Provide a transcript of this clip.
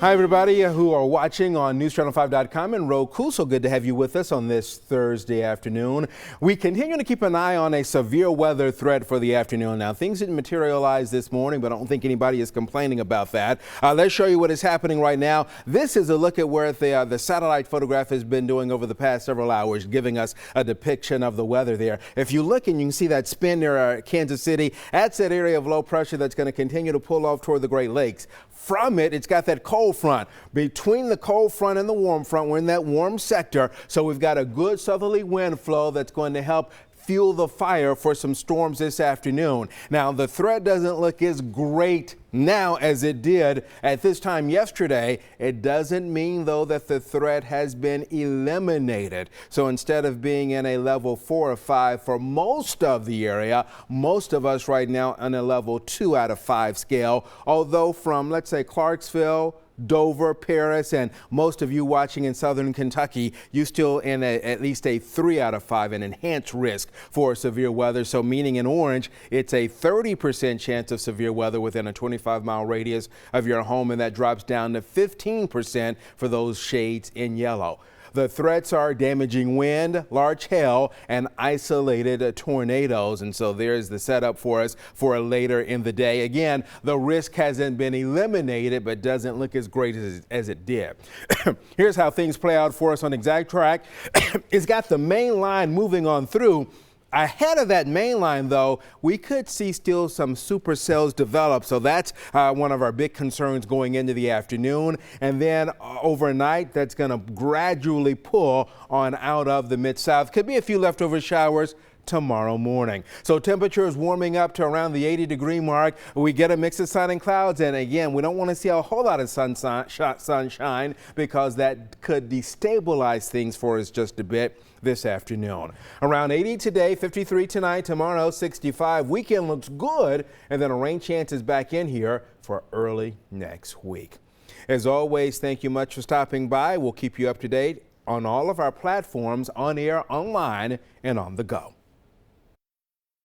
Hi, everybody who are watching on NewsChannel5.com and Roku. So good to have you with us on this Thursday afternoon. We continue to keep an eye on a severe weather threat for the afternoon. Now, things didn't materialize this morning, but I don't think anybody is complaining about that. Let's show you what is happening right now. This is a look at where the satellite photograph has been doing over the past several hours, giving us a depiction of the weather there. If you look and you can see that spin near Kansas City, that's that area of low pressure that's going to continue to pull off toward the Great Lakes. From it, it's got that cold front. Between the cold front and the warm front, we're in that warm sector. So we've got a good southerly wind flow that's going to help fuel the fire for some storms this afternoon. Now, the threat doesn't look as great now as it did at this time yesterday. It doesn't mean, though, that the threat has been eliminated. So instead of being in a level 4 or 5 for most of the area, most of us right now on a level 2 out of 5 scale. Although from, let's say, Clarksville, Dover, Paris, and most of you watching in southern Kentucky, you still in at least a 3 out of 5, an enhanced risk for severe weather. So meaning in orange, it's a 30% chance of severe weather within a 25-mile radius of your home, and that drops down to 15% for those shades in yellow. The threats are damaging wind, large hail, and isolated tornadoes. And so there's the setup for us for later in the day. Again, the risk hasn't been eliminated, but doesn't look as great as it did. Here's how things play out for us on Exact Track. It's got the main line moving on through. Ahead of that main line, though, we could see still some supercells develop. So that's one of our big concerns going into the afternoon. And then overnight, that's going to gradually pull on out of the Mid-South. Could be a few leftover showers tomorrow morning. So temperatures warming up to around the 80-degree mark. We get a mix of sun and clouds, and again, we don't want to see a whole lot of sunshine because that could destabilize things for us just a bit this afternoon. Around 80 today, 53 tonight, tomorrow 65. Weekend looks good, and then a rain chance is back in here for early next week. As always, thank you much for stopping by. We'll keep you up to date on all of our platforms, on air, online, and on the go.